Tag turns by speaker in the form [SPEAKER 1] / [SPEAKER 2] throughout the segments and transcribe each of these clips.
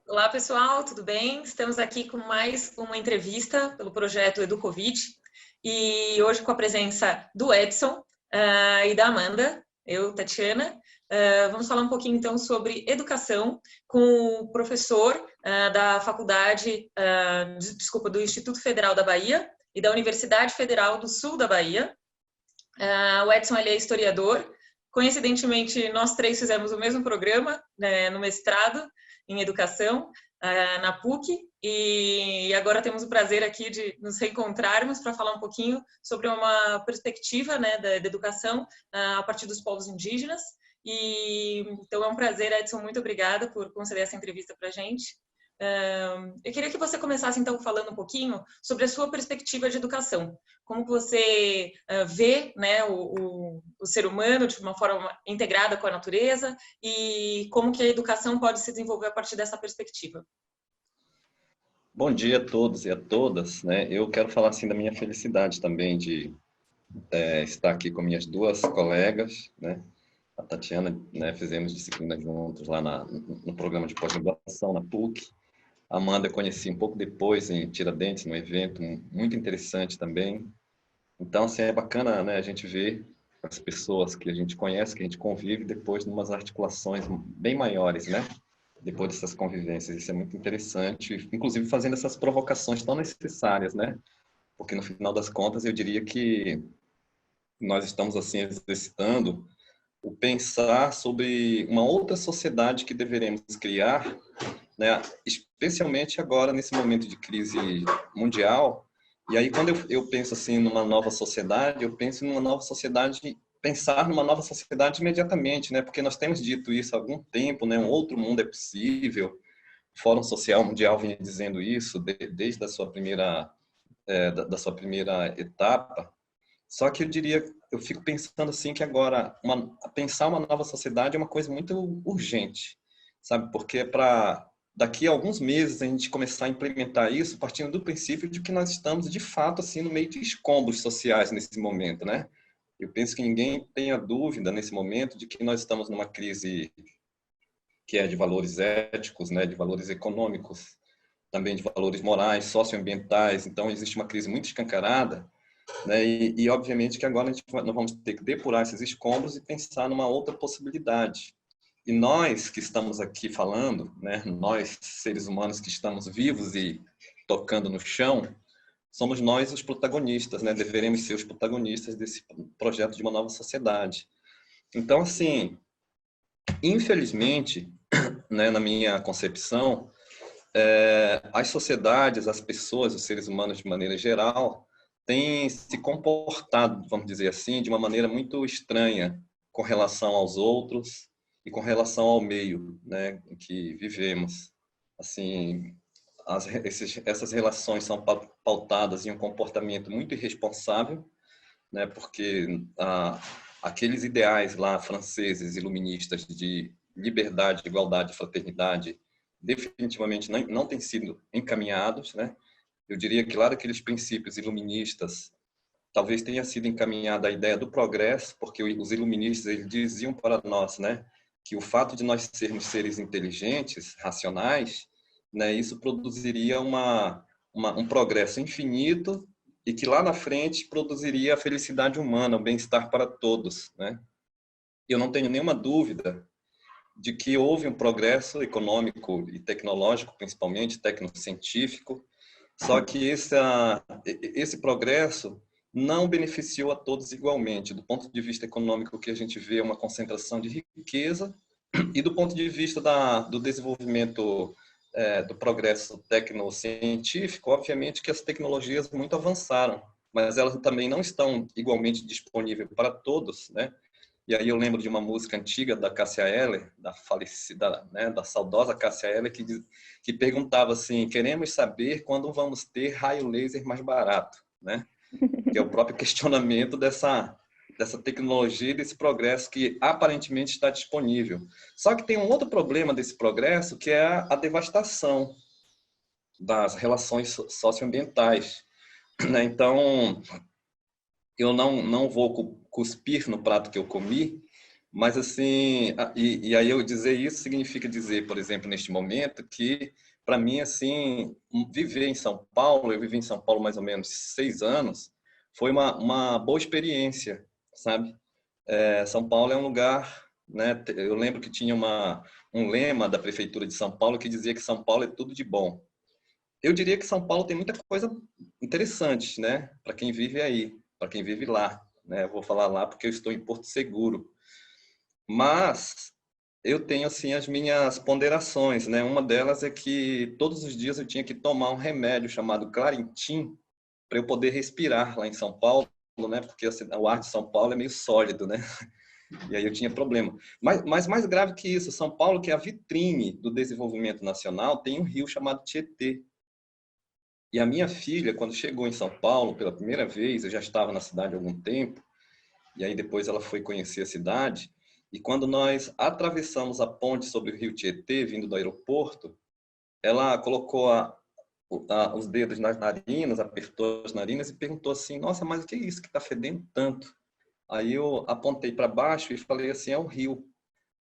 [SPEAKER 1] Olá, pessoal, tudo bem? Estamos aqui com mais uma entrevista pelo projeto EduCovid e hoje com a presença do Edson e da Amanda, eu, Tatiana. Vamos falar um pouquinho então sobre educação com o professor da faculdade, do Instituto Federal da Bahia e da Universidade Federal do Sul da Bahia. O Edson ele é historiador. Coincidentemente, nós três fizemos o mesmo programa, né, no mestrado em educação, na PUC, e agora temos o prazer aqui de nos reencontrarmos para falar um pouquinho sobre uma perspectiva, né, da educação a partir dos povos indígenas. Então é um prazer, Edson, muito obrigada por conceder essa entrevista para a gente. Eu queria que você começasse, então, falando um pouquinho sobre a sua perspectiva de educação. Como que você vê, né, o ser humano de uma forma integrada com a natureza e como que a educação pode se desenvolver a partir dessa perspectiva.
[SPEAKER 2] Bom dia a todos e a todas, né? Eu quero falar assim da minha felicidade também de estar aqui com minhas duas colegas, né? A Tatiana, né, fizemos disciplinas juntos lá no programa de pós-graduação na PUC. A Amanda eu conheci um pouco depois em Tiradentes, num evento muito interessante também. Então, assim, é bacana, né, a gente ver as pessoas que a gente conhece, que a gente convive, depois numas articulações bem maiores, né? Depois dessas convivências. Isso é muito interessante, inclusive fazendo essas provocações tão necessárias, né? Porque no final das contas eu diria que nós estamos assim exercitando o pensar sobre uma outra sociedade que deveremos criar, né? Especialmente agora nesse momento de crise mundial. E aí quando eu penso assim numa nova sociedade, eu penso numa nova sociedade, pensar numa nova sociedade imediatamente, né? Porque nós temos dito isso há algum tempo, né? Um outro mundo é possível. O Fórum Social Mundial vinha dizendo isso desde a sua primeira da sua primeira etapa. Só que eu diria, eu fico pensando assim que agora pensar uma nova sociedade é uma coisa muito urgente, sabe? Porque para daqui a alguns meses a gente começar a implementar isso partindo do princípio de que nós estamos de fato assim no meio de escombros sociais nesse momento, né? Eu penso que ninguém tenha dúvida nesse momento de que nós estamos numa crise que é de valores éticos, né, de valores econômicos, também de valores morais, socioambientais. Então existe uma crise muito escancarada, né? E obviamente que agora nós vamos ter que depurar esses escombros e pensar numa outra possibilidade. E nós que estamos aqui falando, né, nós seres humanos que estamos vivos e tocando no chão, somos nós os protagonistas, né? Deveremos ser os protagonistas desse projeto de uma nova sociedade. Então, assim, infelizmente, né, na minha concepção, as sociedades, as pessoas, os seres humanos de maneira geral, têm se comportado, vamos dizer assim, de uma maneira muito estranha com relação aos outros e com relação ao meio, né, em que vivemos. Assim, essas relações são pautadas em um comportamento muito irresponsável, né, porque aqueles ideais lá franceses iluministas de liberdade, igualdade, fraternidade, definitivamente não têm sido encaminhados, né? Eu diria que lá daqueles princípios iluministas, talvez tenha sido encaminhada a ideia do progresso, porque os iluministas eles diziam para nós, né, que o fato de nós sermos seres inteligentes, racionais, né, isso produziria um progresso infinito e que lá na frente produziria a felicidade humana, o bem-estar para todos, né? Eu não tenho nenhuma dúvida de que houve um progresso econômico e tecnológico, principalmente tecnocientífico, só que esse progresso não beneficiou a todos igualmente. Do ponto de vista econômico, o que a gente vê é uma concentração de riqueza, e do ponto de vista do desenvolvimento do progresso tecnocientífico, obviamente que as tecnologias muito avançaram, mas elas também não estão igualmente disponíveis para todos, né? E aí eu lembro de uma música antiga da Cássia Eller, da falecida, né, da saudosa Cássia Eller, que perguntava assim: queremos saber quando vamos ter raio laser mais barato, né? Que é o próprio questionamento dessa tecnologia e desse progresso que aparentemente está disponível. Só que tem um outro problema desse progresso, que é a devastação das relações socioambientais, né? Então, eu não vou cuspir no prato que eu comi, Mas, assim, e aí eu dizer isso significa dizer, por exemplo, neste momento, que, para mim, assim, viver em São Paulo, eu vivi em São Paulo mais ou menos 6 anos, foi uma boa experiência, sabe? São Paulo é um lugar, né? Eu lembro que tinha um lema da Prefeitura de São Paulo que dizia que São Paulo é tudo de bom. Eu diria que São Paulo tem muita coisa interessante, né? Para quem vive aí, para quem vive lá, né? Eu vou falar lá porque eu estou em Porto Seguro. Mas eu tenho assim as minhas ponderações, né? Uma delas é que todos os dias eu tinha que tomar um remédio chamado Claritin para eu poder respirar lá em São Paulo, né? Porque assim, o ar de São Paulo é meio sólido, né? E aí eu tinha problema. Mas mais grave que isso, São Paulo, que é a vitrine do desenvolvimento nacional, tem um rio chamado Tietê. E a minha filha, quando chegou em São Paulo pela primeira vez, eu já estava na cidade há algum tempo, e aí depois ela foi conhecer a cidade, e quando nós atravessamos a ponte sobre o rio Tietê, vindo do aeroporto, ela colocou os dedos nas narinas, apertou as narinas e perguntou assim, nossa, mas o que é isso que está fedendo tanto? Aí eu apontei para baixo e falei assim, é o rio.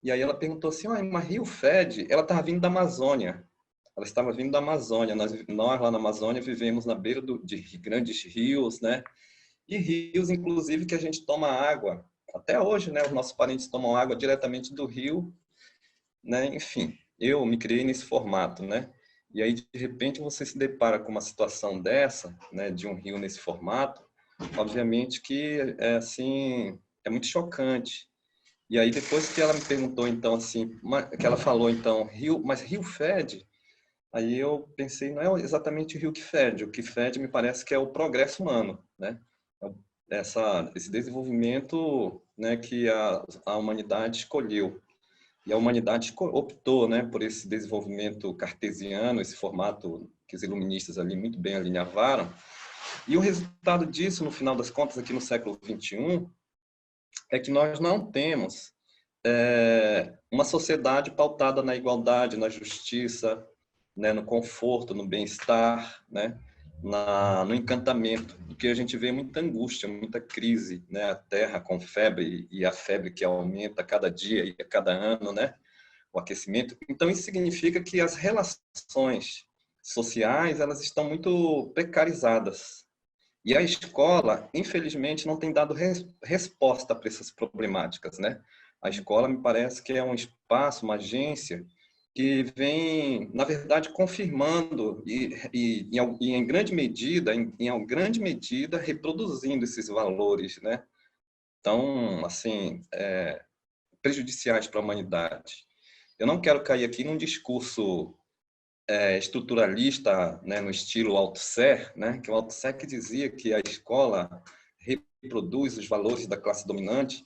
[SPEAKER 2] E aí ela perguntou assim, mas rio fede? Ela estava vindo da Amazônia. Ela estava vindo da Amazônia. Nós lá na Amazônia vivemos na beira de grandes rios, né? E rios, inclusive, que a gente toma água. Até hoje, né? Os nossos parentes tomam água diretamente do rio, né? Enfim, eu me criei nesse formato, né? E aí, de repente, você se depara com uma situação dessa, né? De um rio nesse formato, obviamente que é assim, é muito chocante. E aí, depois que ela me perguntou, então, assim, que ela falou, então, rio, mas rio fede? Aí eu pensei, não é exatamente o rio que fede me parece que é o progresso humano, né? Esse desenvolvimento, né, que a humanidade escolheu. E a humanidade optou, né, por esse desenvolvimento cartesiano, esse formato que os iluministas ali muito bem alinhavaram. E o resultado disso, no final das contas, aqui no século XXI, é que nós não temos uma sociedade pautada na igualdade, na justiça, né, no conforto, no bem-estar, né, no encantamento, porque a gente vê muita angústia, muita crise, né, a Terra com febre e a febre que aumenta a cada dia e a cada ano, né, o aquecimento. Então isso significa que as relações sociais elas estão muito precarizadas. E a escola, infelizmente, não tem dado resposta para essas problemáticas, né? A escola me parece que é um espaço, uma agência que vem, na verdade, confirmando e em grande medida, em grande medida, reproduzindo esses valores, né? Tão, assim, prejudiciais para a humanidade. Eu não quero cair aqui num discurso estruturalista, né, no estilo Althusser, né, que o Althusser que dizia que a escola reproduz os valores da classe dominante.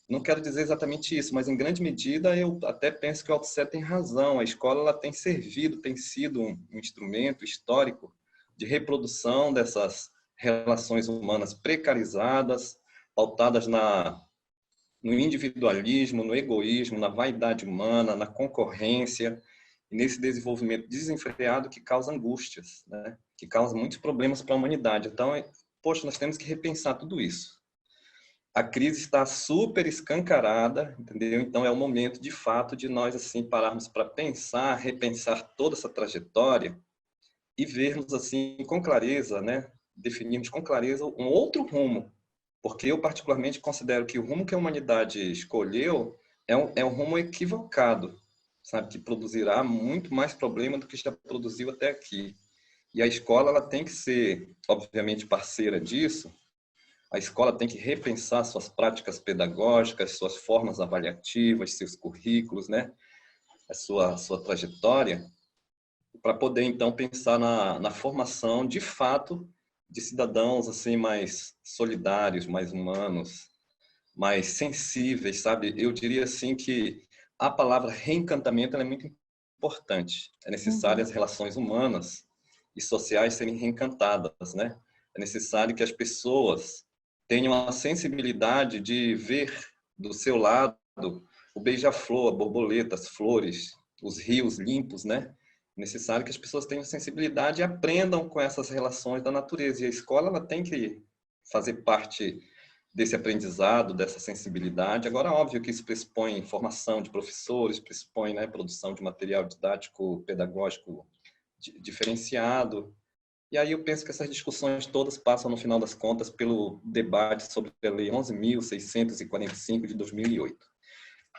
[SPEAKER 2] Não quero dizer exatamente isso, mas em grande medida eu até penso que o Althusser tem razão. A escola ela tem servido, tem sido um instrumento histórico de reprodução dessas relações humanas precarizadas, pautadas no individualismo, no egoísmo, na vaidade humana, na concorrência, e nesse desenvolvimento desenfreado que causa angústias, né? Que causa muitos problemas para a humanidade. Então, poxa, nós temos que repensar tudo isso. A crise está super escancarada, entendeu? Então, é o momento, de fato, de nós assim pararmos para pensar, repensar toda essa trajetória e vermos assim com clareza, né? Definirmos com clareza um outro rumo, porque eu particularmente considero que o rumo que a humanidade escolheu é um rumo equivocado, sabe, que produzirá muito mais problema do que já produziu até aqui. E a escola ela tem que ser, obviamente, parceira disso. A escola tem que repensar suas práticas pedagógicas, suas formas avaliativas, seus currículos, né, a sua trajetória, para poder então pensar na formação de fato de cidadãos assim mais solidários, mais humanos, mais sensíveis, sabe? Eu diria assim que a palavra reencantamento é muito importante. É necessário as relações humanas e sociais serem reencantadas, né? É necessário que as pessoas tenham a sensibilidade de ver do seu lado o beija-flor, a borboleta, as flores, os rios limpos, né? É necessário que as pessoas tenham sensibilidade e aprendam com essas relações da natureza. E a escola ela tem que fazer parte desse aprendizado, dessa sensibilidade. Agora, óbvio que isso pressupõe formação de professores, pressupõe, né, produção de material didático, pedagógico diferenciado. E aí eu penso que essas discussões todas passam, no final das contas, pelo debate sobre a Lei 11.645 de 2008.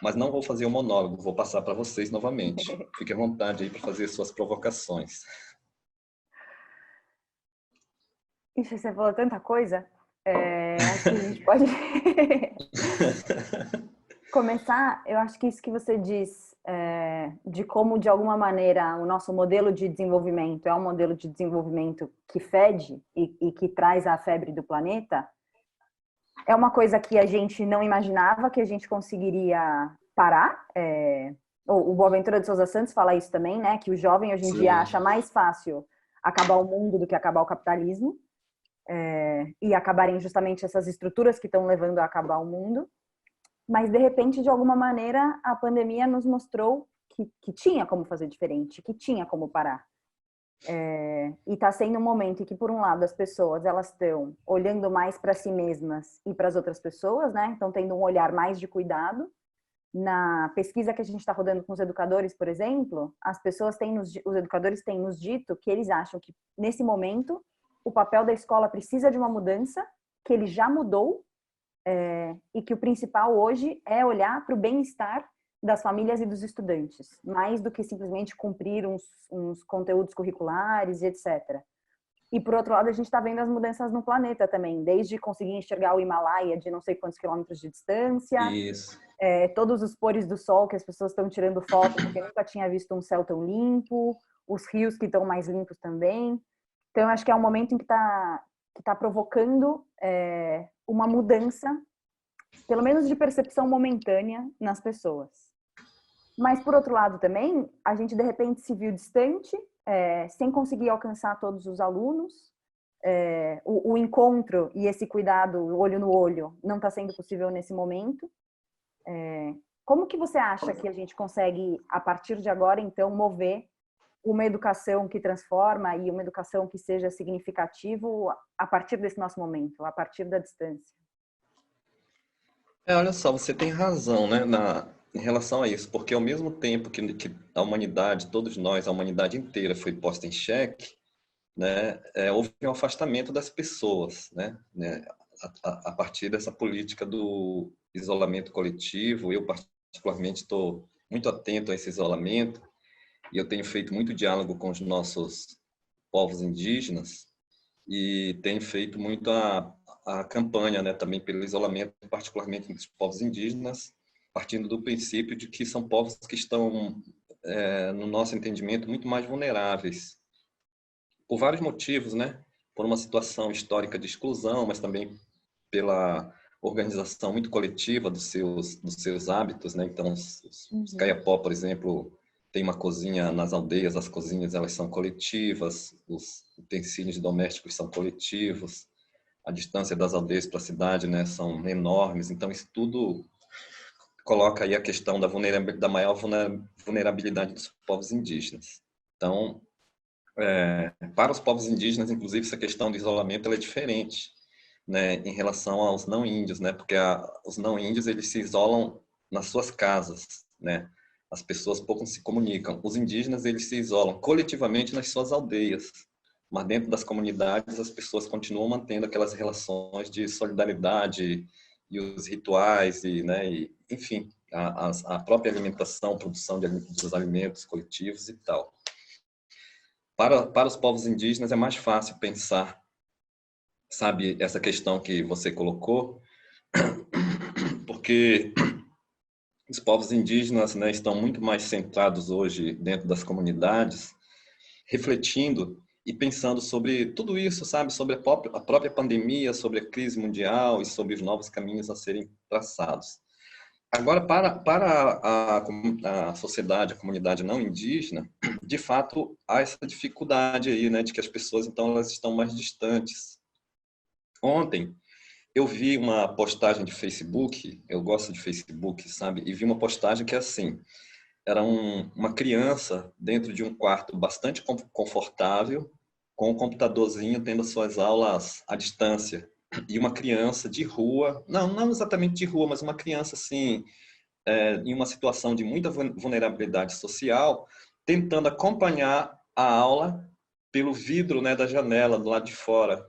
[SPEAKER 2] Mas não vou fazer um monólogo, vou passar para vocês novamente. Fique à vontade aí para fazer suas provocações.
[SPEAKER 3] Ixi, você falou tanta coisa. Acho que a gente pode começar. Eu acho que isso que você diz, de como, de alguma maneira, o nosso modelo de desenvolvimento é um modelo de desenvolvimento que fede e que traz a febre do planeta, é uma coisa que a gente não imaginava que a gente conseguiria parar. O Boaventura de Souza Santos fala isso também, né? Que o jovem hoje em dia acha mais fácil acabar o mundo do que acabar o capitalismo. E acabarem justamente essas estruturas que estão levando a acabar o mundo. Mas, de repente, de alguma maneira, a pandemia nos mostrou que tinha como fazer diferente, que tinha como parar. E está sendo um momento em que, por um lado, as pessoas elas estão olhando mais para si mesmas e para as outras pessoas, né? Estão tendo um olhar mais de cuidado. Na pesquisa que a gente está rodando com os educadores, por exemplo, os educadores têm nos dito que eles acham que, nesse momento, o papel da escola precisa de uma mudança, que ele já mudou, e que o principal hoje é olhar para o bem-estar das famílias e dos estudantes, mais do que simplesmente cumprir uns conteúdos curriculares e etc. E, por outro lado, a gente está vendo as mudanças no planeta também, desde conseguir enxergar o Himalaia de não sei quantos quilômetros de distância, todos os pores do sol que as pessoas estão tirando foto porque nunca tinha visto um céu tão limpo, os rios que estão mais limpos também. Então, eu acho que é um momento em que tá provocando uma mudança, pelo menos de percepção momentânea, nas pessoas. Mas, por outro lado, também, a gente, de repente, se viu distante, sem conseguir alcançar todos os alunos. O encontro e esse cuidado, olho no olho, não está sendo possível nesse momento. Como que você acha que a gente consegue, a partir de agora, então, mover uma educação que transforma e uma educação que seja significativo a partir desse nosso momento, a partir da distância?
[SPEAKER 2] Olha só, você tem razão, né, em relação a isso, porque ao mesmo tempo que a humanidade, todos nós, a humanidade inteira foi posta em xeque, né, houve um afastamento das pessoas, né, a partir dessa política do isolamento coletivo. Eu, particularmente, estou muito atento a esse isolamento, e eu tenho feito muito diálogo com os nossos povos indígenas e tenho feito muito a campanha, né, também pelo isolamento, particularmente dos povos indígenas, partindo do princípio de que são povos que estão, no nosso entendimento, muito mais vulneráveis, por vários motivos, né? Por uma situação histórica de exclusão, mas também pela organização muito coletiva dos seus hábitos, né? Então, os Kayapó, por exemplo, tem uma cozinha nas aldeias, as cozinhas elas são coletivas, os utensílios domésticos são coletivos, a distância das aldeias para a cidade, né, são enormes. Então, isso tudo coloca aí a questão da maior vulnerabilidade dos povos indígenas. Então, para os povos indígenas, inclusive, essa questão do isolamento ela é diferente, né, em relação aos não índios, né, porque os não índios eles se isolam nas suas casas, né, as pessoas pouco se comunicam. Os indígenas eles se isolam coletivamente nas suas aldeias, mas dentro das comunidades as pessoas continuam mantendo aquelas relações de solidariedade e os rituais enfim, a própria alimentação, produção dos alimentos coletivos e tal. Para os povos indígenas é mais fácil pensar, sabe, essa questão que você colocou, porque os povos indígenas, né, estão muito mais centrados hoje dentro das comunidades, refletindo e pensando sobre tudo isso, sabe, sobre a própria pandemia, sobre a crise mundial e sobre os novos caminhos a serem traçados. Agora, para a sociedade, a comunidade não indígena, de fato, há essa dificuldade aí, né, de que as pessoas, então, elas estão mais distantes. Ontem, eu vi uma postagem de Facebook, eu gosto de Facebook, sabe, e vi uma postagem que é assim, era uma criança dentro de um quarto bastante confortável, com um computadorzinho tendo suas aulas à distância. e uma criança de rua, não exatamente de rua, mas uma criança assim, em uma situação de muita vulnerabilidade social, tentando acompanhar a aula pelo vidro, né, da janela, do lado de fora.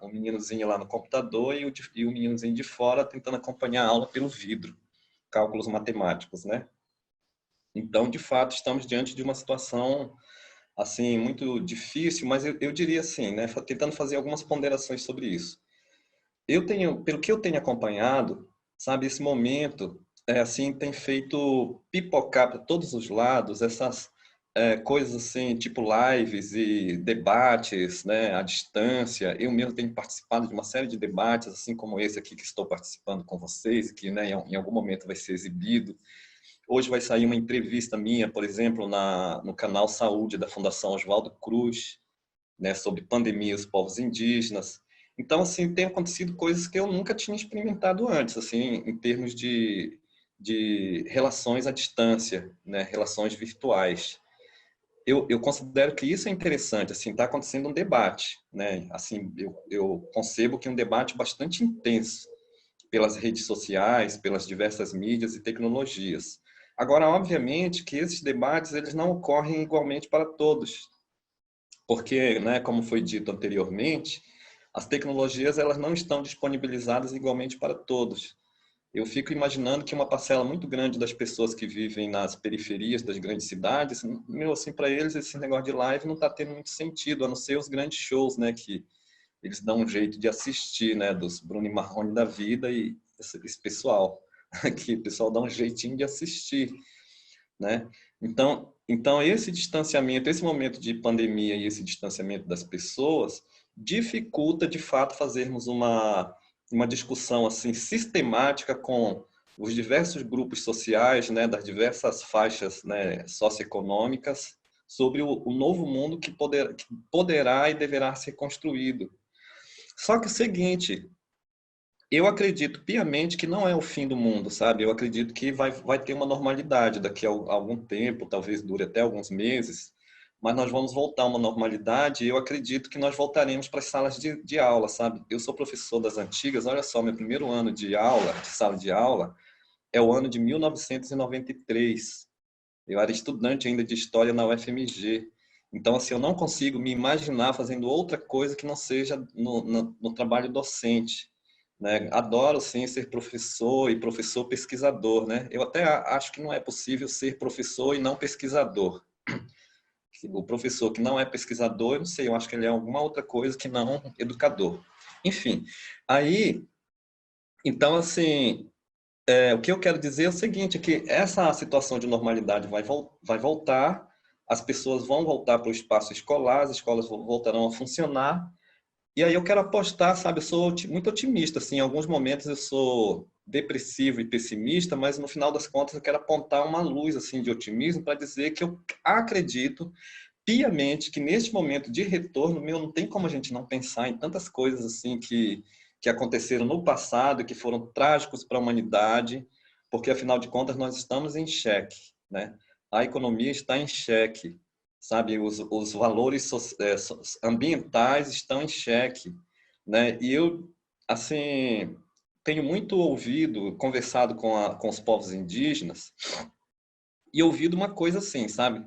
[SPEAKER 2] O meninozinho lá no computador e o meninozinho de fora tentando acompanhar a aula pelo vidro. Cálculos matemáticos, né? Então, de fato, estamos diante de uma situação assim muito difícil, mas eu diria assim, né, tentando fazer algumas ponderações sobre isso. Pelo que eu tenho acompanhado, sabe, esse momento assim tem feito pipocar para todos os lados essas coisas assim, tipo lives e debates, né, à distância. Eu mesmo tenho participado de uma série de debates, assim como esse aqui que estou participando com vocês, que, né, em algum momento vai ser exibido. Hoje vai sair uma entrevista minha, por exemplo, no canal Saúde da Fundação Oswaldo Cruz, né, sobre pandemia e os povos indígenas. Então, assim, tem acontecido coisas que eu nunca tinha experimentado antes, assim, em termos de relações à distância, né, relações virtuais. Eu considero que isso é interessante, assim, está acontecendo um debate, né, assim, eu concebo que um debate bastante intenso pelas redes sociais, pelas diversas mídias e tecnologias. Agora, obviamente que esses debates eles não ocorrem igualmente para todos, porque, né, como foi dito anteriormente, as tecnologias elas não estão disponibilizadas igualmente para todos. Eu fico imaginando que uma parcela muito grande das pessoas que vivem nas periferias das grandes cidades, meu, assim, para eles esse negócio de live não está tendo muito sentido, a não ser os grandes shows, né, que eles dão um jeito de assistir, né, dos Bruno e Marrone da vida e esse pessoal aqui, o pessoal dá um jeitinho de assistir, né? Então esse distanciamento, esse momento de pandemia e esse distanciamento das pessoas dificulta de fato fazermos uma discussão assim sistemática com os diversos grupos sociais, né, das diversas faixas, né, socioeconômicas sobre o novo mundo que poderá e deverá ser construído. Só que é o seguinte, eu acredito piamente que não é o fim do mundo, sabe? Eu acredito que vai ter uma normalidade daqui a algum tempo, talvez dure até alguns meses, mas nós vamos voltar a uma normalidade e eu acredito que nós voltaremos para as salas de aula, sabe? Eu sou professor das antigas, olha só, meu primeiro ano de aula, de sala de aula, é o ano de 1993. Eu era estudante ainda de História na UFMG. Então, assim, eu não consigo me imaginar fazendo outra coisa que não seja no trabalho docente, né? Adoro, sim, ser professor e professor pesquisador, né? Eu até acho que não é possível ser professor e não pesquisador. O professor que não é pesquisador, eu não sei, eu acho que ele é alguma outra coisa que não educador. Enfim, aí, então, assim, o que eu quero dizer é o seguinte, que essa situação de normalidade vai voltar, as pessoas vão voltar para o espaço escolar, as escolas voltarão a funcionar, e aí eu quero apostar, sabe, eu sou muito otimista, assim, em alguns momentos eu sou depressivo e pessimista, mas no final das contas eu quero apontar uma luz, assim, de otimismo para dizer que eu acredito piamente que neste momento de retorno, meu, não tem como a gente não pensar em tantas coisas, assim, que aconteceram no passado e que foram trágicos para a humanidade, porque afinal de contas nós estamos em xeque, né? A economia está em xeque, sabe? Os valores ambientais estão em xeque, né? E eu, assim, tenho muito ouvido, conversado com os povos indígenas e ouvido uma coisa assim, sabe?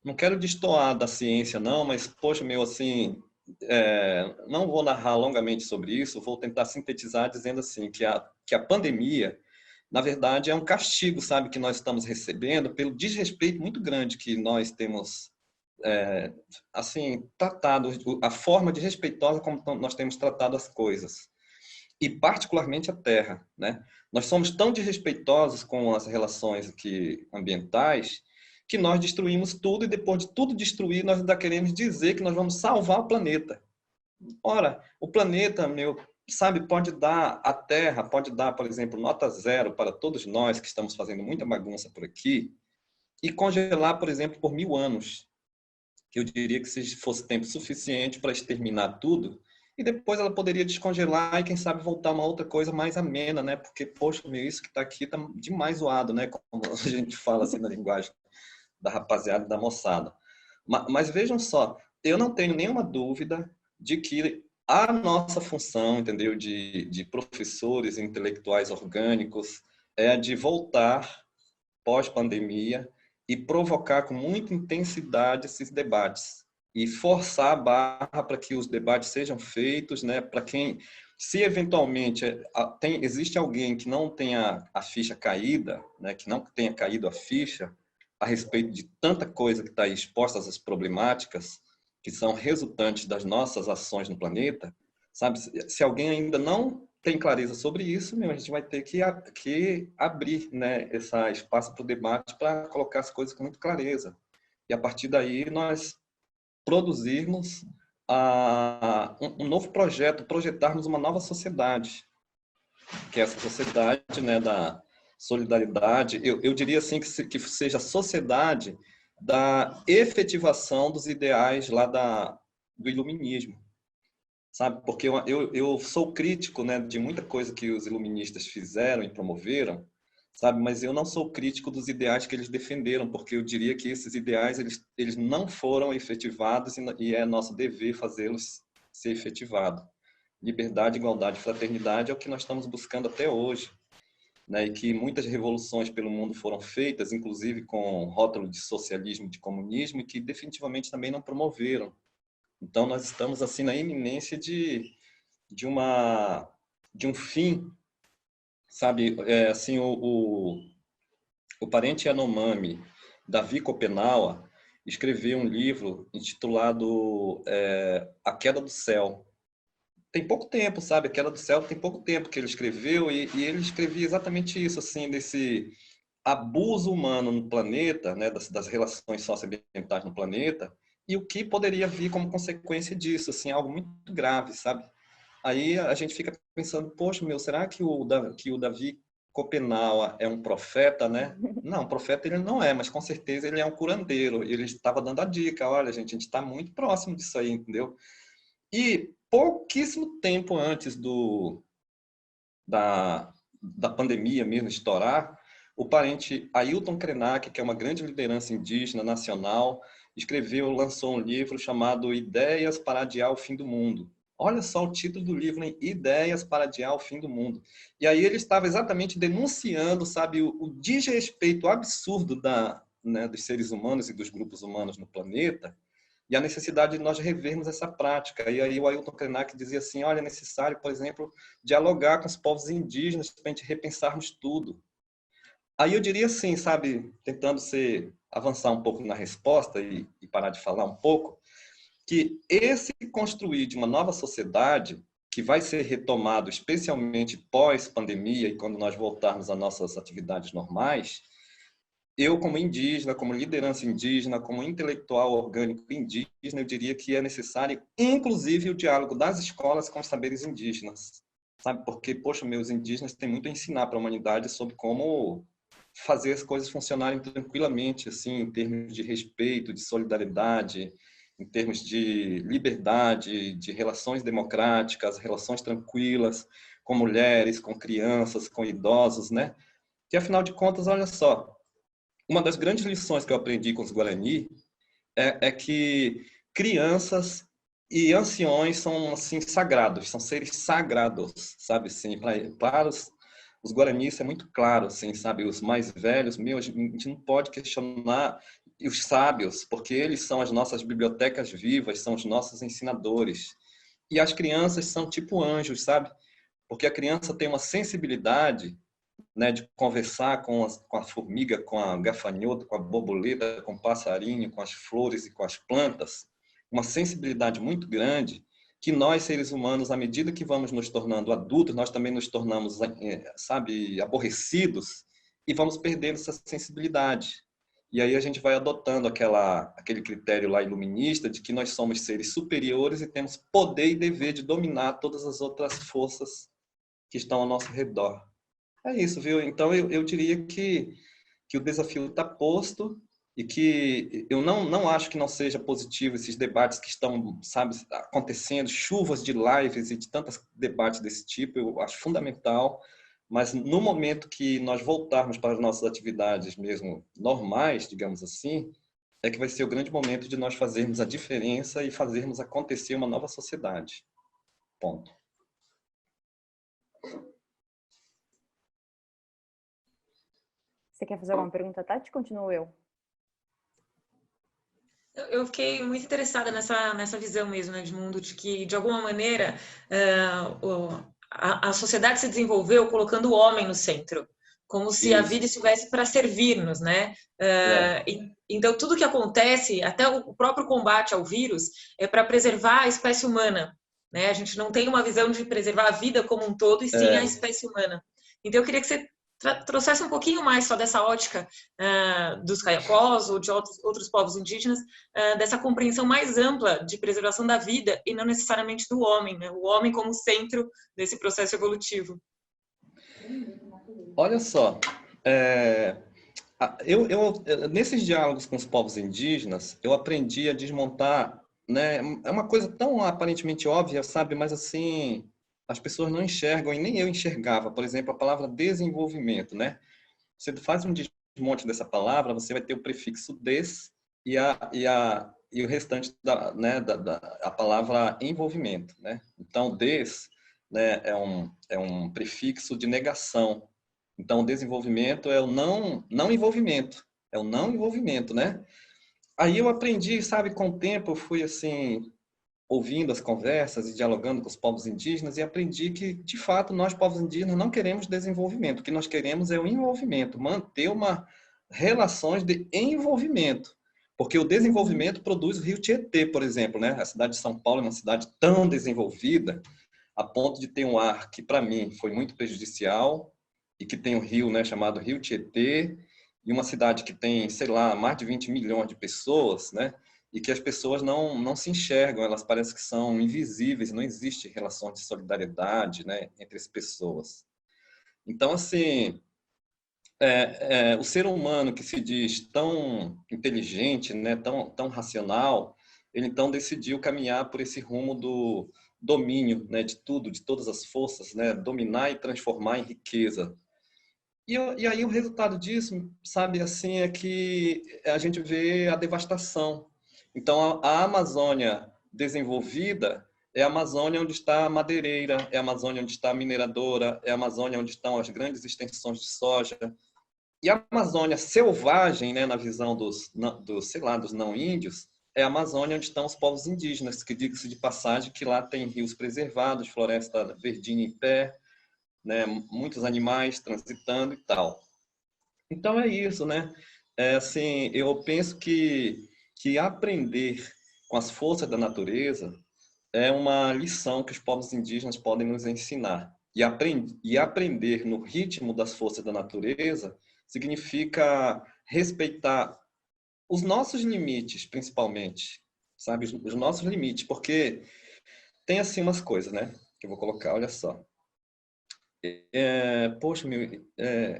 [SPEAKER 2] Não quero destoar da ciência, não, mas, poxa, meu, assim, não vou narrar longamente sobre isso, vou tentar sintetizar dizendo assim, que a pandemia, na verdade, é um castigo, sabe, que nós estamos recebendo pelo desrespeito muito grande que nós temos, assim, tratado, a forma desrespeitosa como nós temos tratado as coisas, e particularmente a terra, né? Nós somos tão desrespeitosos com as relações aqui ambientais que nós destruímos tudo e depois de tudo destruir, nós ainda queremos dizer que nós vamos salvar o planeta. Ora, o planeta, meu, sabe, pode dar, a Terra pode dar, por exemplo, nota zero para todos nós que estamos fazendo muita bagunça por aqui e congelar, por exemplo, por 1000 anos, que eu diria que se fosse tempo suficiente para exterminar tudo, e depois ela poderia descongelar e, quem sabe, voltar uma outra coisa mais amena, né? Porque, poxa, meu, isso que está aqui está demais zoado, né? Como a gente fala assim na linguagem da rapaziada e da moçada. Mas vejam só, eu não tenho nenhuma dúvida de que a nossa função, entendeu, de professores intelectuais orgânicos é a de voltar pós-pandemia e provocar com muita intensidade esses debates e forçar a barra para que os debates sejam feitos, né, para quem, se eventualmente existe alguém que não tenha a ficha caída, né, que não tenha caído a ficha a respeito de tanta coisa que está aí exposta às problemáticas que são resultantes das nossas ações no planeta, sabe? Se alguém ainda não tem clareza sobre isso, a gente vai ter que abrir, né, esse espaço para o debate para colocar as coisas com muita clareza. E a partir daí nós produzirmos um novo projeto, projetarmos uma nova sociedade, que é essa sociedade, né, da solidariedade. Eu diria assim que seja a sociedade da efetivação dos ideais lá do iluminismo, sabe? Porque eu sou crítico, né, de muita coisa que os iluministas fizeram e promoveram, sabe? Mas eu não sou crítico dos ideais que eles defenderam, porque eu diria que esses ideais eles não foram efetivados e é nosso dever fazê-los ser efetivados. Liberdade, igualdade e fraternidade é o que nós estamos buscando até hoje, né? E que muitas revoluções pelo mundo foram feitas, inclusive com rótulo de socialismo, de comunismo, e que definitivamente também não promoveram. Então, nós estamos assim na iminência de um fim, sabe? Assim, o parente Yanomami, Davi Kopenawa, escreveu um livro intitulado A Queda do Céu. Tem pouco tempo, sabe? A Queda do Céu tem pouco tempo que ele escreveu e ele escrevia exatamente isso, assim, desse abuso humano no planeta, né, das relações socioambientais no planeta, e o que poderia vir como consequência disso, assim, algo muito grave, sabe? Aí a gente fica pensando, poxa, será que o Davi Kopenawa é um profeta, né? Não, profeta ele não é, mas com certeza ele é um curandeiro. E ele estava dando a dica, olha, gente, a gente está muito próximo disso aí, entendeu? E pouquíssimo tempo antes da pandemia mesmo estourar, o parente Ailton Krenak, que é uma grande liderança indígena nacional, lançou um livro chamado Ideias para Adiar o Fim do Mundo. Olha só o título do livro, hein? Ideias para Adiar o Fim do Mundo. E aí ele estava exatamente denunciando, sabe, o desrespeito absurdo né, dos seres humanos e dos grupos humanos no planeta, e a necessidade de nós revermos essa prática. E aí o Ailton Krenak dizia assim, olha, é necessário, por exemplo, dialogar com os povos indígenas para a gente repensarmos tudo. Aí eu diria assim, sabe, tentando avançar um pouco na resposta e parar de falar um pouco, que esse construir de uma nova sociedade, que vai ser retomado especialmente pós-pandemia e quando nós voltarmos às nossas atividades normais, eu, como indígena, como liderança indígena, como intelectual orgânico indígena, eu diria que é necessário, inclusive, o diálogo das escolas com os saberes indígenas. Sabe? Porque, poxa, meus indígenas têm muito a ensinar para a humanidade sobre como fazer as coisas funcionarem tranquilamente, assim, em termos de respeito, de solidariedade, em termos de liberdade, de relações democráticas, relações tranquilas com mulheres, com crianças, com idosos, né? Que, afinal de contas, olha só, uma das grandes lições que eu aprendi com os Guarani é que crianças e anciões são assim sagrados, são seres sagrados, sabe? Assim, para os Guarani isso é muito claro, assim, sabe? Os mais velhos, a gente não pode questionar os sábios, porque eles são as nossas bibliotecas vivas, são os nossos ensinadores. E as crianças são tipo anjos, sabe? Porque a criança tem uma sensibilidade, né, de conversar com a formiga, com a gafanhoto, com a borboleta, com o passarinho, com as flores e com as plantas, uma sensibilidade muito grande que nós, seres humanos, à medida que vamos nos tornando adultos, nós também nos tornamos, sabe, aborrecidos e vamos perdendo essa sensibilidade. E aí a gente vai adotando aquele critério lá iluminista de que nós somos seres superiores e temos poder e dever de dominar todas as outras forças que estão ao nosso redor. É isso, viu? Então, eu diria que o desafio está posto e que eu não acho que não seja positivo esses debates que estão, sabe, acontecendo, chuvas de lives e de tantos debates desse tipo, eu acho fundamental, mas no momento que nós voltarmos para as nossas atividades mesmo normais, digamos assim, é que vai ser o grande momento de nós fazermos a diferença e fazermos acontecer uma nova sociedade. Ponto.
[SPEAKER 3] Você quer fazer alguma pergunta, Tati? Continuo eu.
[SPEAKER 1] Eu fiquei muito interessada nessa visão mesmo, né, de mundo, de que, de alguma maneira, a sociedade se desenvolveu colocando o homem no centro, como se a vida
[SPEAKER 2] Isso.
[SPEAKER 1] estivesse para servir-nos, né?
[SPEAKER 2] É.
[SPEAKER 1] Então, tudo que acontece, até o próprio combate ao vírus, é para preservar a espécie humana, né? A gente não tem uma visão de preservar a vida como um todo, e sim a
[SPEAKER 2] É.
[SPEAKER 1] espécie humana. Então, eu queria que você trouxesse um pouquinho mais só dessa ótica dos caiapós ou de outros povos indígenas, dessa compreensão mais ampla de preservação da vida e não necessariamente do homem, né? O homem como centro desse processo evolutivo.
[SPEAKER 2] Olha só, nesses diálogos com os povos indígenas, eu aprendi a desmontar, né? É uma coisa tão aparentemente óbvia, sabe? Mas assim, as pessoas não enxergam e nem eu enxergava. Por exemplo, a palavra desenvolvimento, né? Você faz um desmonte dessa palavra, você vai ter o prefixo des e o restante a palavra envolvimento, né? Então, des, né, é um prefixo de negação. Então, o desenvolvimento é o não envolvimento. É o não envolvimento, né? Aí eu aprendi, sabe, com o tempo eu fui assim, ouvindo as conversas e dialogando com os povos indígenas e aprendi que, de fato, nós, povos indígenas, não queremos desenvolvimento. O que nós queremos é o envolvimento, manter relações de envolvimento. Porque o desenvolvimento produz o Rio Tietê, por exemplo, né? A cidade de São Paulo é uma cidade tão desenvolvida a ponto de ter um ar que, para mim, foi muito prejudicial e que tem um rio, né, chamado Rio Tietê, e uma cidade que tem, sei lá, mais de 20 milhões de pessoas, né? E que as pessoas não se enxergam, elas parecem que são invisíveis, não existe relação de solidariedade, né, entre as pessoas. Então, assim, o ser humano que se diz tão inteligente, né, tão racional, ele então decidiu caminhar por esse rumo do domínio, né, de tudo, de todas as forças, né, dominar e transformar em riqueza. E aí o resultado disso, sabe, assim, é que a gente vê a devastação. Então, a Amazônia desenvolvida é a Amazônia onde está a madeireira, é a Amazônia onde está a mineradora, é a Amazônia onde estão as grandes extensões de soja. E a Amazônia selvagem, né, na visão sei lá, dos não índios, é a Amazônia onde estão os povos indígenas, que diga-se de passagem que lá tem rios preservados, floresta verdinha em pé, né, muitos animais transitando e tal. Então é isso, né? Assim, eu penso que aprender com as forças da natureza é uma lição que os povos indígenas podem nos ensinar. E aprender no ritmo das forças da natureza significa respeitar os nossos limites, principalmente, sabe? Os nossos limites, porque tem assim umas coisas, né? Que eu vou colocar, olha só. Poxa,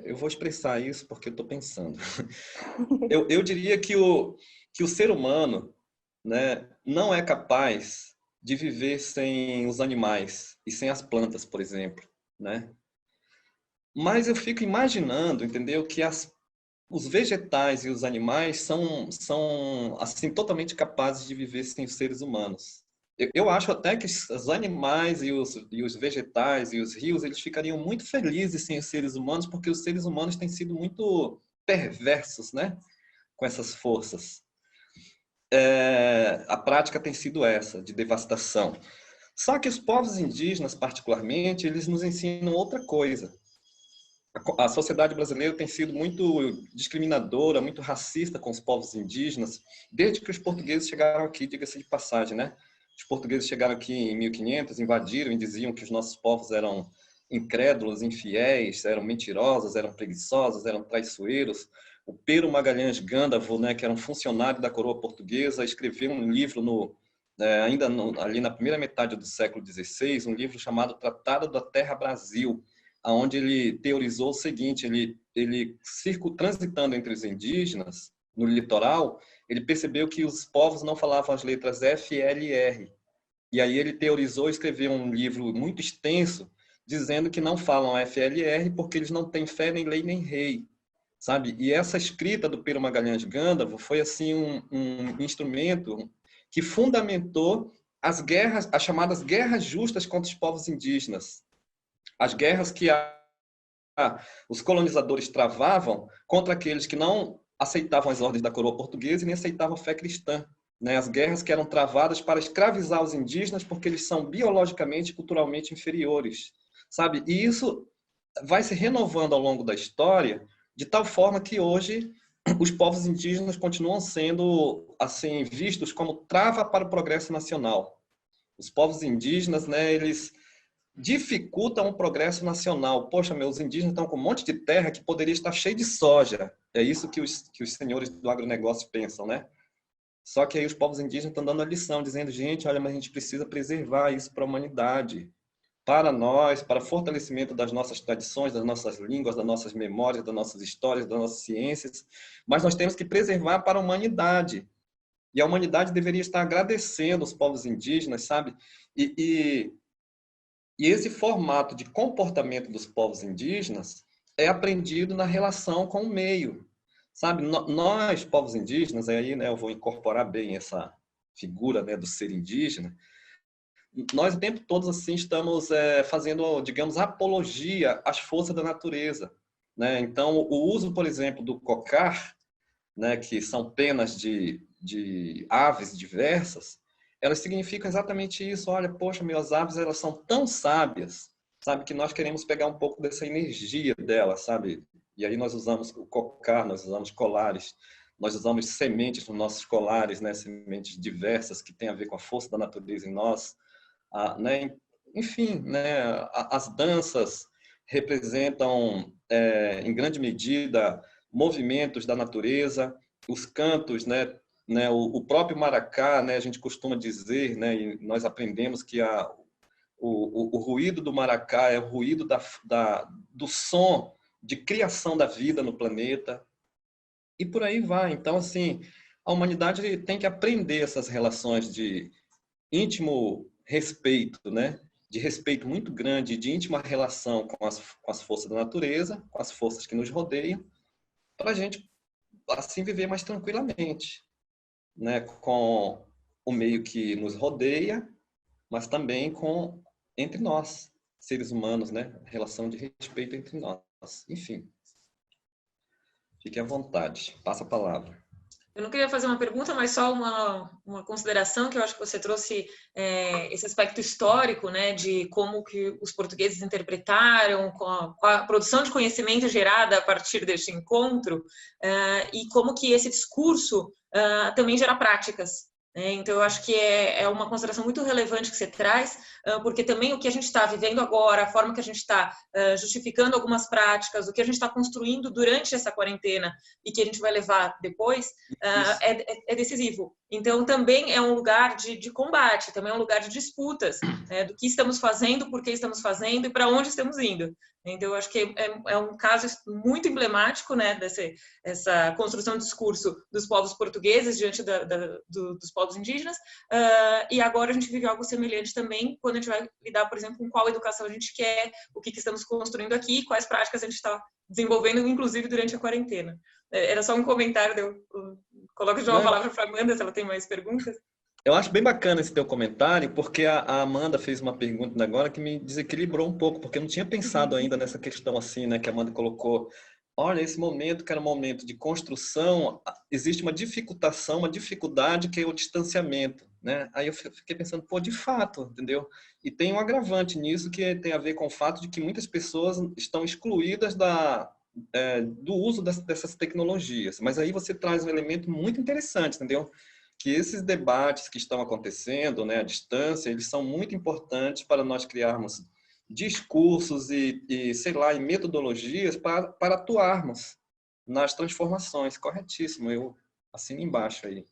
[SPEAKER 2] eu vou expressar isso porque eu estou pensando. Eu diria que o ser humano, né, não é capaz de viver sem os animais e sem as plantas, por exemplo, né? Mas eu fico imaginando, entendeu, que os vegetais e os animais são assim totalmente capazes de viver sem os seres humanos. Eu acho até que os animais e os vegetais e os rios eles ficariam muito felizes sem os seres humanos, porque os seres humanos têm sido muito perversos, né, com essas forças. A prática tem sido essa, de devastação. Só que os povos indígenas, particularmente, eles nos ensinam outra coisa. A sociedade brasileira tem sido muito discriminadora, muito racista com os povos indígenas, desde que os portugueses chegaram aqui, diga-se de passagem, né? Os portugueses chegaram aqui em 1500, invadiram e diziam que os nossos povos eram incrédulos, infiéis, eram mentirosos, eram preguiçosos, eram traiçoeiros. O Pero Magalhães Gândavo, né, que era um funcionário da coroa portuguesa, escreveu um livro ali na primeira metade do século XVI, um livro chamado Tratado da Terra Brasil, onde ele teorizou o seguinte: ele transitando entre os indígenas no litoral, ele percebeu que os povos não falavam as letras F, L e R. E aí ele teorizou e escreveu um livro muito extenso dizendo que não falam F, L e R porque eles não têm fé, nem lei, nem rei, sabe? E essa escrita do Pero Magalhães Gândavo foi assim um instrumento que fundamentou as guerras, as chamadas guerras justas contra os povos indígenas, as guerras que os colonizadores travavam contra aqueles que não aceitavam as ordens da coroa portuguesa e nem aceitavam a fé cristã, né? As guerras que eram travadas para escravizar os indígenas porque eles são biologicamente e culturalmente inferiores, sabe? E isso vai se renovando ao longo da história, de tal forma que hoje os povos indígenas continuam sendo assim vistos como trava para o progresso nacional. Os povos indígenas, né, eles dificultam o progresso nacional. Poxa, meus indígenas estão com um monte de terra que poderia estar cheio de soja. É isso que os senhores do agronegócio pensam, né? Só que aí os povos indígenas estão dando a lição, dizendo, gente, olha, mas a gente precisa preservar isso para a humanidade, para nós, para o fortalecimento das nossas tradições, das nossas línguas, das nossas memórias, das nossas histórias, das nossas ciências, mas nós temos que preservar para a humanidade. E a humanidade deveria estar agradecendo os povos indígenas, sabe? E esse formato de comportamento dos povos indígenas é aprendido na relação com o meio, sabe? Nós, povos indígenas, aí, né, eu vou incorporar bem essa figura, né, do ser indígena, nós o tempo todo assim estamos fazendo, digamos, apologia às forças da natureza, né? Então, o uso, por exemplo, do cocar, né, que são penas de aves diversas, elas significam exatamente isso. Olha, poxa, minhas aves, elas são tão sábias, sabe, que nós queremos pegar um pouco dessa energia delas, sabe? E aí nós usamos o cocar, nós usamos colares, nós usamos sementes nos nossos colares, né, sementes diversas que têm a ver com a força da natureza em nós. Né? Enfim, né? As danças representam, em grande medida, movimentos da natureza, os cantos, o próprio maracá, né? A gente costuma dizer, né? E nós aprendemos que o ruído do maracá é o ruído do som de criação da vida no planeta, e por aí vai. Então, assim, a humanidade tem que aprender essas relações de íntimo respeito, né? De respeito muito grande, de íntima relação com as forças da natureza, com as forças que nos rodeiam, para a gente assim viver mais tranquilamente, né? Com o meio que nos rodeia, mas também com entre nós, seres humanos, né? Relação de respeito entre nós. Enfim, fique à vontade. Passa a palavra.
[SPEAKER 1] Eu não queria fazer uma pergunta, mas só uma consideração que eu acho que você trouxe esse aspecto histórico, né, de como que os portugueses interpretaram com a produção de conhecimento gerada a partir deste encontro e como que esse discurso também gera práticas. Então, eu acho que é uma consideração muito relevante que você traz, porque também o que a gente está vivendo agora, a forma que a gente está justificando algumas práticas, o que a gente está construindo durante essa quarentena e que a gente vai levar depois, é decisivo. Então, também é um lugar de combate, também é um lugar de disputas, do que estamos fazendo, por que estamos fazendo e para onde estamos indo. Então, eu acho que é um caso muito emblemático, né, essa construção de discurso dos povos portugueses diante dos povos indígenas, e agora a gente vive algo semelhante também quando a gente vai lidar, por exemplo, com qual educação a gente quer, o que estamos construindo aqui, quais práticas a gente está desenvolvendo, inclusive durante a quarentena. Era só um comentário, eu coloco de uma palavra para a Amanda, se ela tem mais perguntas.
[SPEAKER 2] Eu acho bem bacana esse teu comentário, porque a Amanda fez uma pergunta agora que me desequilibrou um pouco, porque eu não tinha pensado ainda nessa questão assim, né, que a Amanda colocou. Olha, esse momento que era um momento de construção, existe uma dificultação, uma dificuldade que é o distanciamento, né? Aí eu fiquei pensando, pô, de fato, entendeu? E tem um agravante nisso que tem a ver com o fato de que muitas pessoas estão excluídas do uso dessas tecnologias. Mas aí você traz um elemento muito interessante, entendeu? Que esses debates que estão acontecendo, né, à distância, eles são muito importantes para nós criarmos discursos sei lá, e metodologias para atuarmos nas transformações. Corretíssimo, eu assino embaixo aí.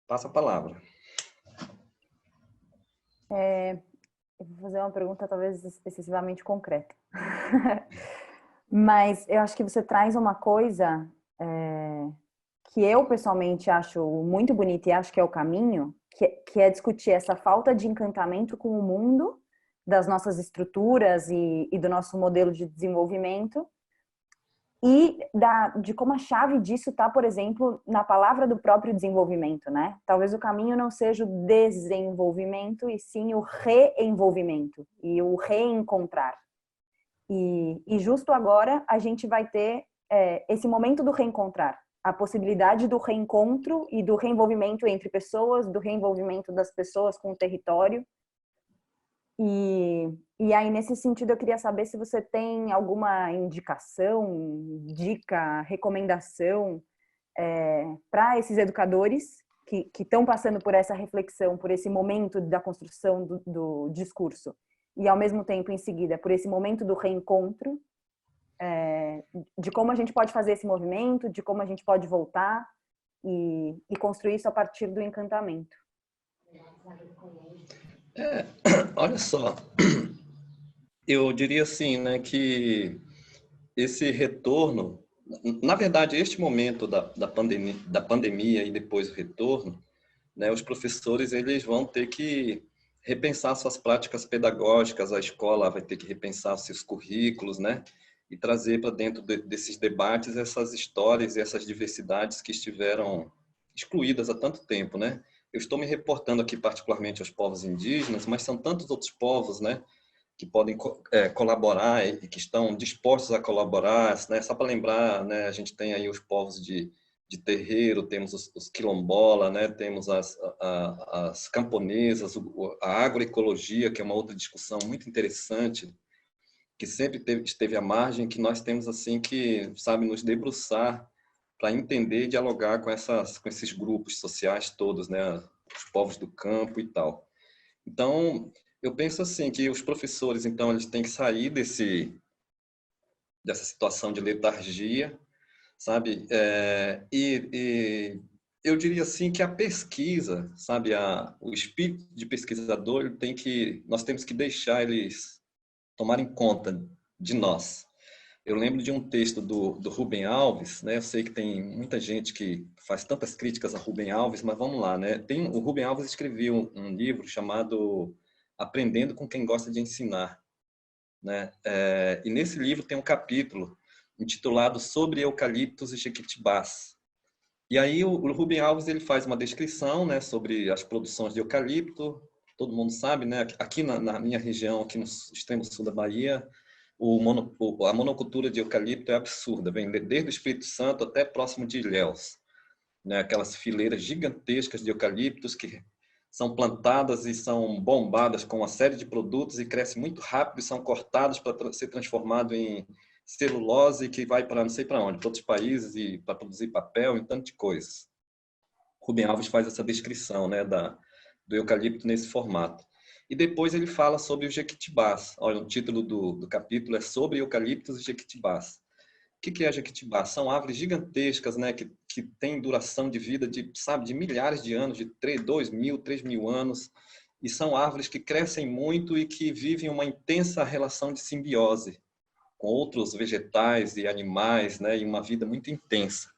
[SPEAKER 2] Passa a palavra.
[SPEAKER 3] Eu vou fazer uma pergunta talvez excessivamente concreta. Mas eu acho que você traz uma coisa que eu pessoalmente acho muito bonita e acho que é o caminho, que é discutir essa falta de encantamento com o mundo, das nossas estruturas e do nosso modelo de desenvolvimento, E de como a chave disso está, por exemplo, na palavra do próprio desenvolvimento, né? Talvez o caminho não seja o desenvolvimento, e sim o reenvolvimento e o reencontrar. E justo agora a gente vai ter esse momento do reencontrar, a possibilidade do reencontro e do reenvolvimento entre pessoas, do reenvolvimento das pessoas com o território. E aí, nesse sentido, eu queria saber se você tem alguma indicação, dica, recomendação para esses educadores que estão passando por essa reflexão, por esse momento da construção do discurso, e ao mesmo tempo, em seguida, por esse momento do reencontro, de como a gente pode fazer esse movimento, de como a gente pode voltar e construir isso a partir do encantamento.
[SPEAKER 2] Olha só, eu diria assim, né, que esse retorno, na verdade, este momento da pandemia e depois o retorno, né, os professores eles vão ter que repensar suas práticas pedagógicas, a escola vai ter que repensar seus currículos, né, e trazer para dentro desses debates essas histórias e essas diversidades que estiveram excluídas há tanto tempo, né? Eu estou me reportando aqui particularmente aos povos indígenas, mas são tantos outros povos, né, que podem colaborar e que estão dispostos a colaborar, né? Só para lembrar, né, a gente tem aí os povos de terreiro, temos os quilombola, né? Temos as camponesas, a agroecologia, que é uma outra discussão muito interessante, que sempre esteve à margem, que nós temos assim que, sabe, nos debruçar para entender e dialogar com esses grupos sociais todos, né? Os povos do campo e tal. Então, eu penso assim que os professores, então, eles têm que sair dessa situação de letargia, sabe? E eu diria assim que a pesquisa, sabe, o espírito de pesquisador, nós temos que deixar eles tomarem conta de nós. Eu lembro de um texto do Rubem Alves, né? Eu sei que tem muita gente que faz tantas críticas a Rubem Alves, mas vamos lá, né? O Rubem Alves escreveu um livro chamado Aprendendo com Quem Gosta de Ensinar, né? E nesse livro tem um capítulo intitulado Sobre Eucaliptos e Jequitibás. E aí o Rubem Alves ele faz uma descrição, né, sobre as produções de eucalipto. Todo mundo sabe, né? Aqui na minha região, aqui no extremo sul da Bahia, a monocultura de eucalipto é absurda, vem desde o Espírito Santo até próximo de Ilhéus, né? Aquelas fileiras gigantescas de eucaliptos que são plantadas e são bombadas com uma série de produtos e crescem muito rápido e são cortados para ser transformado em celulose que vai para não sei para onde, para outros países e para produzir papel e tanto de coisas. Rubem Alves faz essa descrição, né, do eucalipto nesse formato. E depois ele fala sobre os jequitibás. Olha, o título do capítulo é sobre eucaliptos e jequitibás. O que é jequitibá? São árvores gigantescas, né, que têm duração de vida de milhares de anos, de 2.000, 3.000 anos, e são árvores que crescem muito e que vivem uma intensa relação de simbiose com outros vegetais e animais, né, e uma vida muito intensa.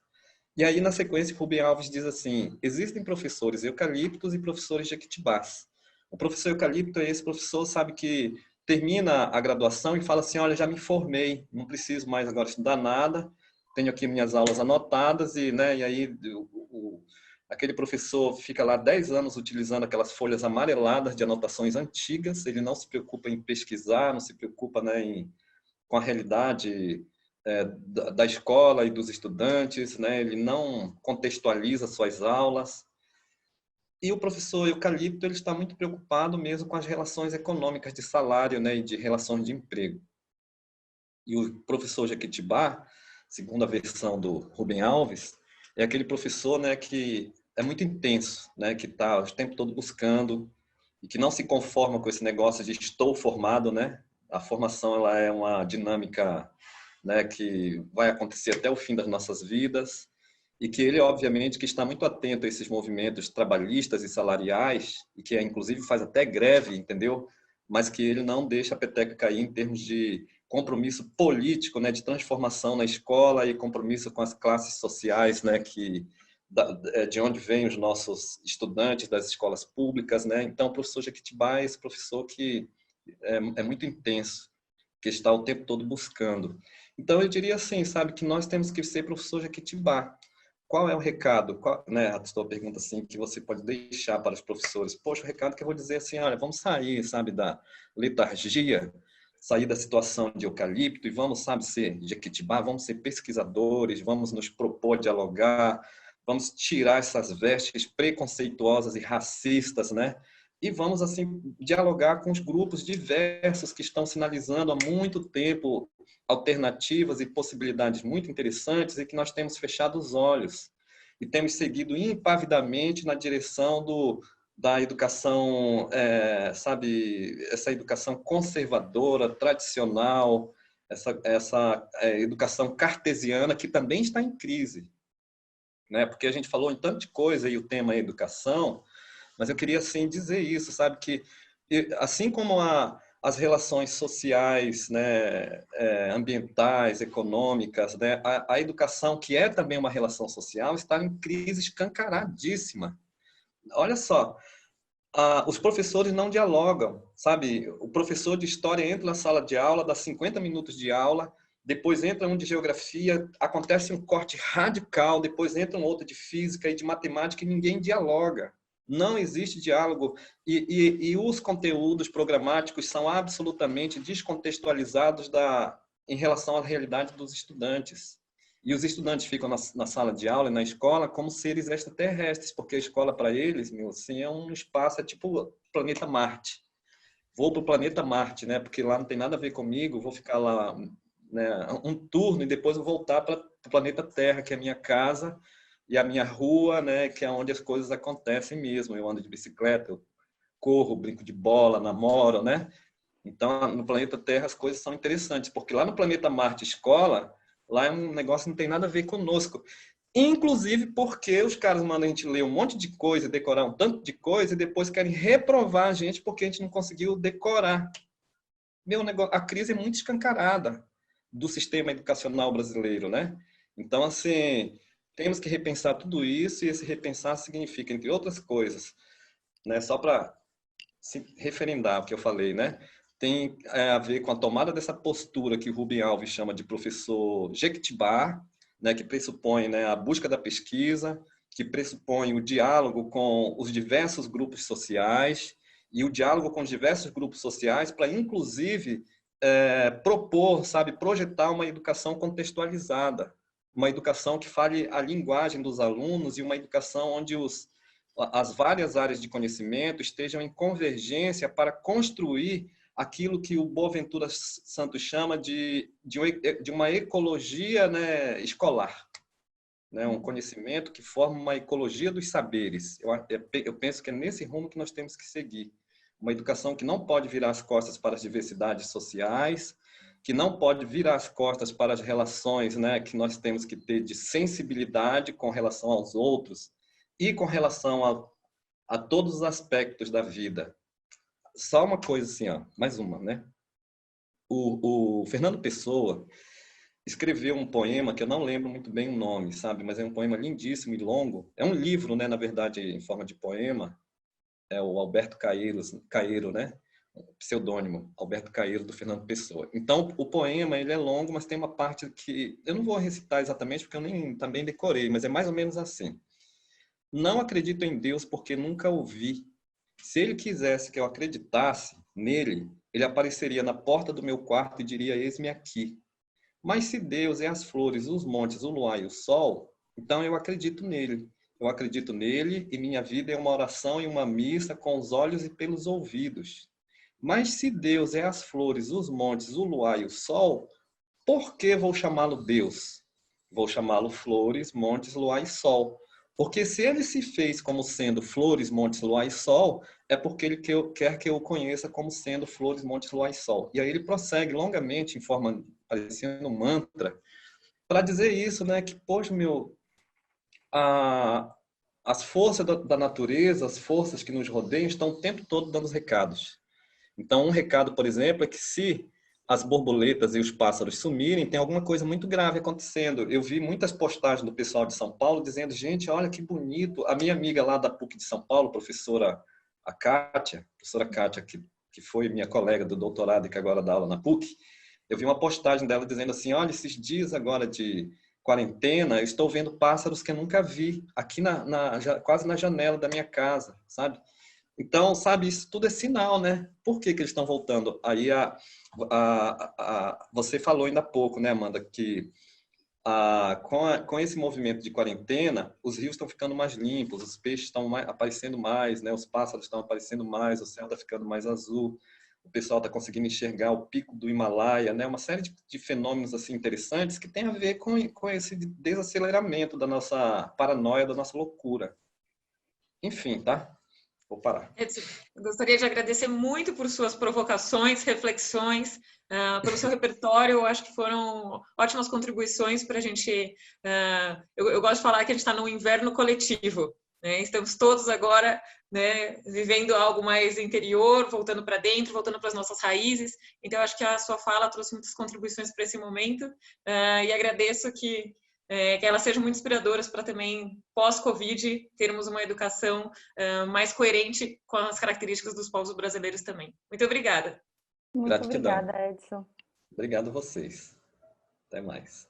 [SPEAKER 2] E aí, na sequência, Rubem Alves diz assim: existem professores eucaliptos e professores jequitibás. O professor eucalipto é esse professor, sabe, que termina a graduação e fala assim: olha, já me formei, não preciso mais agora estudar nada, tenho aqui minhas aulas anotadas, e, né, e aí aquele professor fica lá 10 anos utilizando aquelas folhas amareladas de anotações antigas, ele não se preocupa em pesquisar, não se preocupa, né, com a realidade da escola e dos estudantes, né? Ele não contextualiza suas aulas. E o professor eucalipto ele está muito preocupado mesmo com as relações econômicas de salário, né, e de relações de emprego. E o professor jequitibá, segundo a versão do Rubem Alves, é aquele professor, né, que é muito intenso, né, que está o tempo todo buscando e que não se conforma com esse negócio de estou formado, né? A formação ela é uma dinâmica, né, que vai acontecer até o fim das nossas vidas, e que ele, obviamente, que está muito atento a esses movimentos trabalhistas e salariais, e que, inclusive, faz até greve, entendeu? Mas que ele não deixa a peteca cair em termos de compromisso político, né, de transformação na escola e compromisso com as classes sociais, né, de onde vêm os nossos estudantes das escolas públicas, né? Então, o professor Jequitibá é esse professor que é muito intenso, que está o tempo todo buscando. Então, eu diria assim, sabe, que nós temos que ser professor Jequitibá. Qual é o recado? Né, a sua pergunta assim, que você pode deixar para os professores? Poxa, o recado que eu vou dizer assim, olha, vamos sair, sabe, da letargia, sair da situação de eucalipto e vamos, sabe, ser Jequitibá, vamos ser pesquisadores, vamos nos propor dialogar, vamos tirar essas vestes preconceituosas e racistas, né? E vamos, assim, dialogar com os grupos diversos que estão sinalizando há muito tempo alternativas e possibilidades muito interessantes e que nós temos fechado os olhos e temos seguido impavidamente na direção da educação, sabe, essa educação conservadora, tradicional, essa educação cartesiana que também está em crise, né? Porque a gente falou em tanta coisa e o tema é educação, mas eu queria assim dizer isso, sabe, que assim como as relações sociais, né, ambientais, econômicas, né, a educação, que é também uma relação social, está em crise escancaradíssima. Olha só, os professores não dialogam, sabe? O professor de história entra na sala de aula, dá 50 minutos de aula, depois entra um de geografia, acontece um corte radical, depois entra um outro de física e de matemática e ninguém dialoga. Não existe diálogo e os conteúdos programáticos são absolutamente descontextualizados em relação à realidade dos estudantes. E os estudantes ficam na sala de aula e na escola como seres extraterrestres, porque a escola para eles, meu, assim, é um espaço, é tipo o planeta Marte. Vou para o planeta Marte, né? Porque lá não tem nada a ver comigo, vou ficar lá, né, um turno e depois vou voltar para o planeta Terra, que é a minha casa e a minha rua, né, que é onde as coisas acontecem mesmo. Eu ando de bicicleta, eu corro, brinco de bola, namoro, né? Então, no planeta Terra as coisas são interessantes, porque lá no planeta Marte, escola, lá é um negócio que não tem nada a ver conosco. Inclusive porque os caras mandam a gente ler um monte de coisa, decorar um tanto de coisa, e depois querem reprovar a gente porque a gente não conseguiu decorar. Meu negócio, a crise é muito escancarada do sistema educacional brasileiro, né? Então, assim, temos que repensar tudo isso, e esse repensar significa, entre outras coisas, né, só para se referendar o que eu falei, né? Tem a ver com a tomada dessa postura que o Rubem Alves chama de professor Jequitibá, né, que pressupõe, né, a busca da pesquisa, que pressupõe o diálogo com os diversos grupos sociais e o diálogo com os diversos grupos sociais para, inclusive, propor, sabe, projetar uma educação contextualizada, uma educação que fale a linguagem dos alunos e uma educação onde as várias áreas de conhecimento estejam em convergência para construir aquilo que o Boaventura Santos chama de uma ecologia, né, escolar, né, um conhecimento que forma uma ecologia dos saberes. Eu penso que é nesse rumo que nós temos que seguir. Uma educação que não pode virar as costas para as diversidades sociais, que não pode virar as costas para as relações, né, que nós temos que ter de sensibilidade com relação aos outros e com relação a todos os aspectos da vida. Só uma coisa assim, ó, mais uma, né? O Fernando Pessoa escreveu um poema que eu não lembro muito bem o nome, sabe? Mas é um poema lindíssimo e longo. É um livro, né, na verdade, em forma de poema. É o Alberto Caeiro, né? Pseudônimo, Alberto Caeiro, do Fernando Pessoa. Então, o poema, ele é longo, mas tem uma parte que eu não vou recitar exatamente, porque eu nem também decorei, mas é mais ou menos assim. Não acredito em Deus porque nunca o vi. Se ele quisesse que eu acreditasse nele, ele apareceria na porta do meu quarto e diria: eis-me aqui. Mas se Deus é as flores, os montes, o luar e o sol, então eu acredito nele. Eu acredito nele e minha vida é uma oração e uma missa com os olhos e pelos ouvidos. Mas se Deus é as flores, os montes, o luar e o sol, por que vou chamá-lo Deus? Vou chamá-lo flores, montes, luar e sol. Porque se ele se fez como sendo flores, montes, luar e sol, é porque ele quer que eu conheça como sendo flores, montes, luar e sol. E aí ele prossegue longamente, em forma parecendo um mantra, para dizer isso, né? Que, poxa, as forças da natureza, as forças que nos rodeiam, estão o tempo todo dando os recados. Então, um recado, por exemplo, é que se as borboletas e os pássaros sumirem, tem alguma coisa muito grave acontecendo. Eu vi muitas postagens do pessoal de São Paulo dizendo: gente, olha que bonito. A minha amiga lá da PUC de São Paulo, professora Kátia, que foi minha colega do doutorado e que agora dá aula na PUC, Eu vi uma postagem dela dizendo assim, olha, esses dias agora de quarentena, eu estou vendo pássaros que eu nunca vi, aqui quase na janela da minha casa, sabe? Então, sabe, isso tudo é sinal, né? Por que que eles estão voltando? Aí você falou ainda há pouco, né, Amanda, que com esse movimento de quarentena, os rios estão ficando mais limpos, os peixes estão aparecendo mais, né? Os pássaros estão aparecendo mais, o céu está ficando mais azul, o pessoal está conseguindo enxergar o pico do Himalaia, né? Uma série de fenômenos assim interessantes que tem a ver com esse desaceleramento da nossa paranoia, da nossa loucura. Enfim, tá? Vou parar.
[SPEAKER 1] Edson, eu gostaria de agradecer muito por suas provocações, reflexões, pelo seu repertório. Eu acho que foram ótimas contribuições para a gente. Eu gosto de falar que a gente está no inverno coletivo, né? Estamos todos agora, né, vivendo algo mais interior, voltando para dentro, voltando para as nossas raízes. Então, eu acho que a sua fala trouxe muitas contribuições para esse momento, e agradeço que elas sejam muito inspiradoras para também, pós-Covid, termos uma educação mais coerente com as características dos povos brasileiros também. Muito obrigada.
[SPEAKER 3] Muito
[SPEAKER 2] Gratidão.
[SPEAKER 3] obrigada, Edson.
[SPEAKER 2] Obrigado a vocês. Até mais.